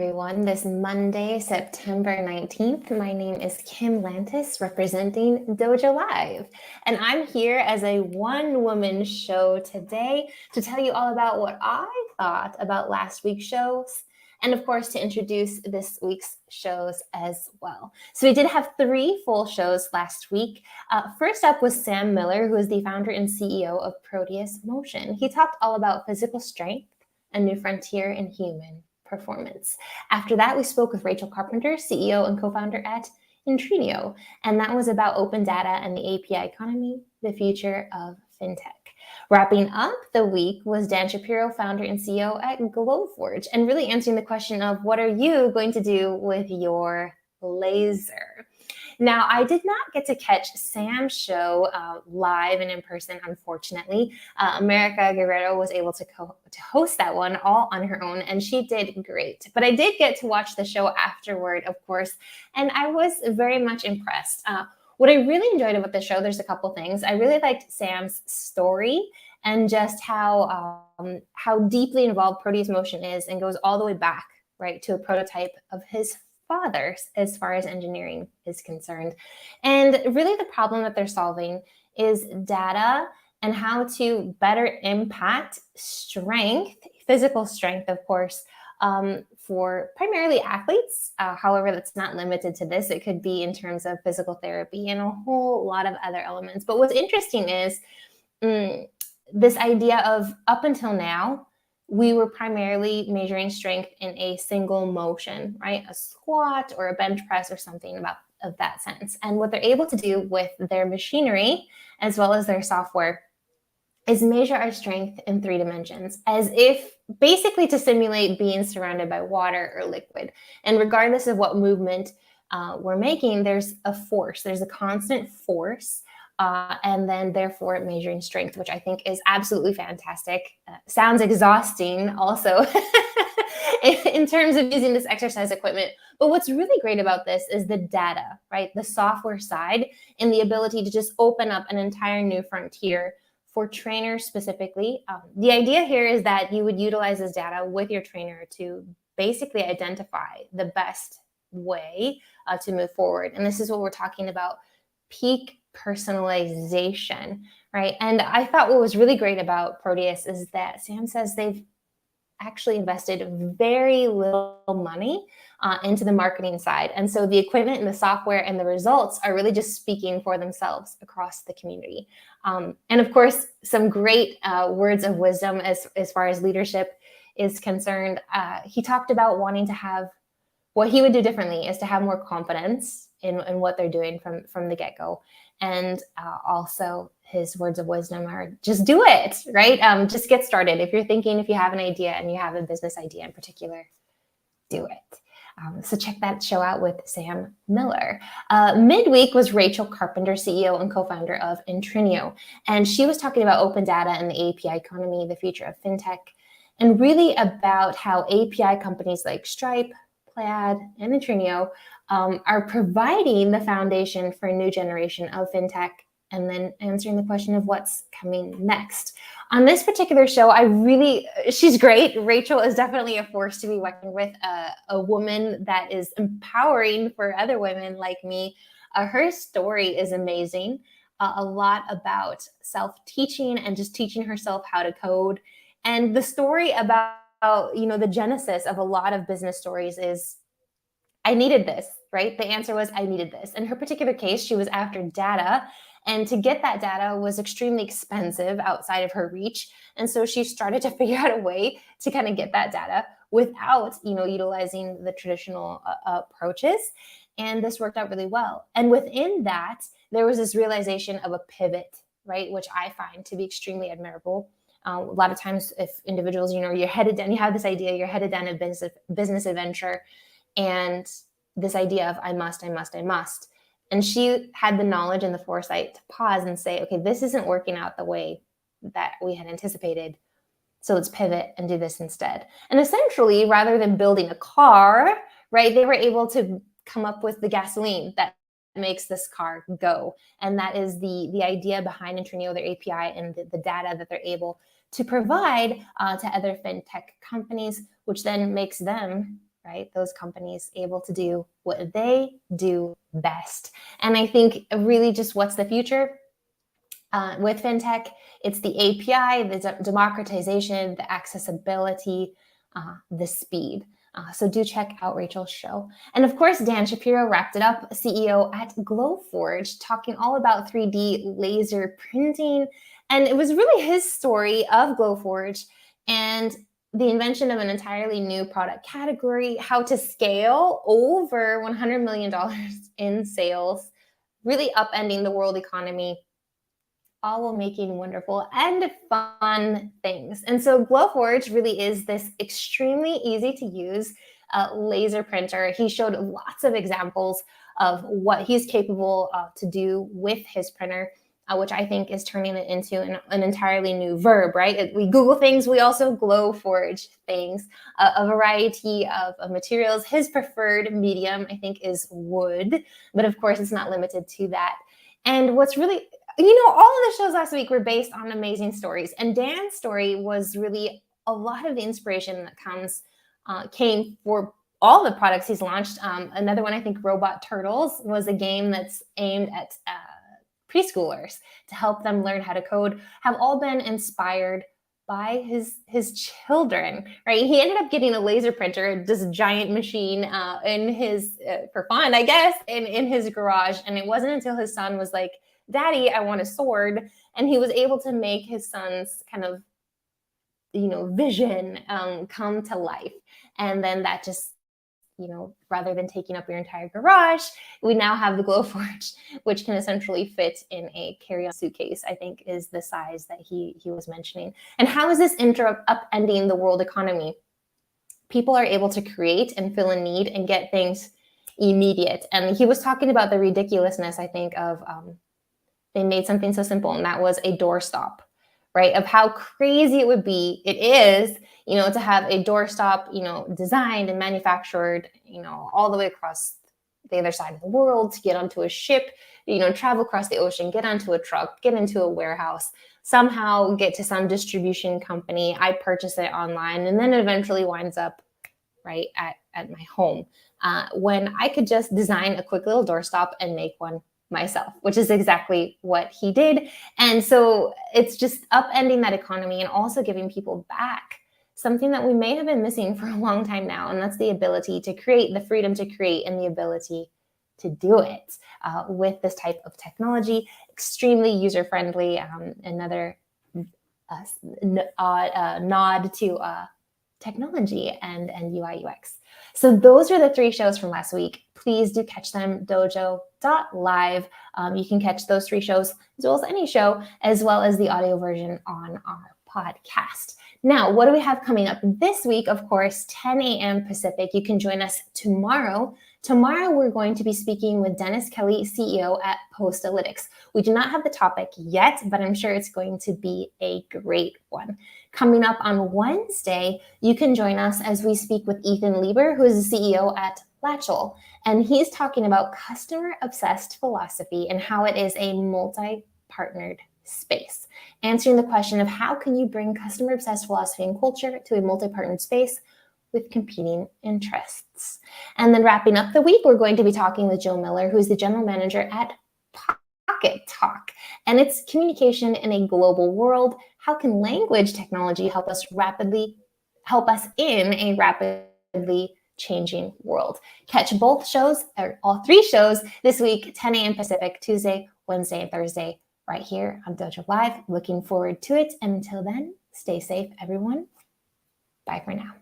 everyone. This Monday, September 19th, my name is Kim Lantis, representing dojo.live. And I'm here as a one-woman show today to tell you all about what I thought about last week's shows, and of course, to introduce this week's shows as well. So we did have 3 full shows last week. First up was Sam Miller, who is the founder and CEO of Proteus Motion. He talked all about physical strength, a new frontier in human performance. After that, we spoke with Rachel Carpenter, CEO and co-founder at Intrinio, and that was about open data and the API economy, the future of Fintech. Wrapping up the week was Dan Shapiro, founder and CEO at Glowforge, and really answering the question of what are you going to do with your laser? Now, I did not get to catch Sam's show live and in person, unfortunately. America Guerrero was able to host that one all on her own, and she did great. But I did get to watch the show afterward, of course, and I was very much impressed. What I really enjoyed about the show, there's a couple things. I really liked Sam's story and just how deeply involved Proteus Motion is and goes all the way back, right, to a prototype of his father's as far as engineering is concerned. And really the problem that they're solving is data and how to better impact strength, physical strength, of course, for primarily athletes. However, that's not limited to this. It could be in terms of physical therapy and a whole lot of other elements. But what's interesting is this idea of up until now, we were primarily measuring strength in a single motion, right? A squat or a bench press or something of that sense. And what they're able to do with their machinery, as well as their software, is measure our strength in 3 dimensions, as if basically to simulate being surrounded by water or liquid. And regardless of what movement we're making, there's a force, there's a constant force. And then therefore measuring strength, which I think is absolutely fantastic. Sounds exhausting also in terms of using this exercise equipment. But what's really great about this is the data, right? The software side and the ability to just open up an entire new frontier for trainers specifically. The idea here is that you would utilize this data with your trainer to basically identify the best way to move forward. And this is what we're talking about, peak personalization, right? And I thought what was really great about Proteus is that Sam says they've actually invested very little money into the marketing side. And so the equipment and the software and the results are really just speaking for themselves across the community. And of course, some great words of wisdom as far as leadership is concerned. He talked about wanting to have, what he would do differently is to have more confidence in what they're doing from the get-go. And also his words of wisdom are just do it, right? Just get started. If you're thinking, if you have an idea and you have a business idea in particular, do it. So check that show out with Sam Miller. Midweek was Rachel Carpenter, CEO and co-founder of Intrinio. And she was talking about open data and the API economy, the future of Fintech, and really about how API companies like Stripe, Plaid, and Intrinio are providing the foundation for a new generation of Fintech, and then answering the question of what's coming next. On this particular show, she's great. Rachel is definitely a force to be working with, a woman that is empowering for other women like me. Her story is amazing. A lot about self-teaching and just teaching herself how to code. And the story about, the genesis of a lot of business stories is, I needed this, right? The answer was, I needed this. In her particular case, she was after data, and to get that data was extremely expensive outside of her reach. And so she started to figure out a way to kind of get that data without, utilizing the traditional approaches. And this worked out really well. And within that, there was this realization of a pivot, right? Which I find to be extremely admirable. A lot of times if individuals, you're headed down, you have this idea, you're headed down a business adventure, and this idea of I must. And she had the knowledge and the foresight to pause and say, okay, this isn't working out the way that we had anticipated. So let's pivot and do this instead. And essentially, rather than building a car, right, they were able to come up with the gasoline that makes this car go. And that is the idea behind Intrinio, their API, and the data that they're able to provide to other fintech companies, which then makes them right? Those companies able to do what they do best. And I think really just what's the future? With fintech, it's the API, the democratization, the accessibility, the speed. So do check out Rachel's show. And of course, Dan Shapiro wrapped it up, CEO at Glowforge, talking all about 3D laser printing. And it was really his story of Glowforge and the invention of an entirely new product category, how to scale over $100 million in sales, really upending the world economy, all while making wonderful and fun things. And so Glowforge really is this extremely easy to use laser printer. He showed lots of examples of what he's capable to do with his printer, which I think is turning it into an entirely new verb, right? We Google things, we also Glowforge things, a variety of materials. His preferred medium, I think, is wood, but of course it's not limited to that. And what's really, all of the shows last week were based on amazing stories. And Dan's story was really a lot of the inspiration that came for all the products he's launched. Another one, I think, Robot Turtles, was a game that's aimed at preschoolers to help them learn how to code, have all been inspired by his children, right? He ended up getting a laser printer, this giant machine in his, for fun, I guess, in his garage. And it wasn't until his son was like, Daddy, I want a sword. And he was able to make his son's kind of, vision come to life. And then that just, rather than taking up your entire garage, we now have the Glowforge, which can essentially fit in a carry-on suitcase, I think is the size that he was mentioning. And how is this upending the world economy? People are able to create and fill a need and get things immediate. And he was talking about the ridiculousness, I think, of they made something so simple, and that was a doorstop, right? Of how crazy it would be, it is, to have a doorstop, designed and manufactured, all the way across the other side of the world to get onto a ship, travel across the ocean, get onto a truck, get into a warehouse, somehow get to some distribution company. I purchase it online, and then it eventually winds up right at my home. When I could just design a quick little doorstop and make one myself, which is exactly what he did. And so it's just upending that economy and also giving people back something that we may have been missing for a long time now. And that's the ability to create, the freedom to create, and the ability to do it with this type of technology. Extremely user-friendly. Another nod to technology and UI UX. So those are the 3 shows from last week. Please do catch them, dojo.live. You can catch those 3 shows as well as any show, as well as the audio version on our podcast. Now, what do we have coming up this week? Of course, 10 a.m. Pacific. You can join us tomorrow. Tomorrow, we're going to be speaking with Dennis Kelly, CEO at Postalytics. We do not have the topic yet, but I'm sure it's going to be a great one. Coming up on Wednesday, you can join us as we speak with Ethan Lieber, who is the CEO at Latchel. And he's talking about customer-obsessed philosophy and how it is a multi-partnered space, answering the question of how can you bring customer-obsessed philosophy and culture to a multi-partnered space with competing interests. And then wrapping up the week, we're going to be talking with Joe Miller, who's the general manager at Pocket Talk. And it's communication in a global world. How can language technology help us in a rapidly changing world? Catch both shows, or all 3 shows this week, 10 a.m. Pacific, Tuesday, Wednesday, and Thursday, right here on Dojo Live. Looking forward to it. And until then, stay safe, everyone. Bye for now.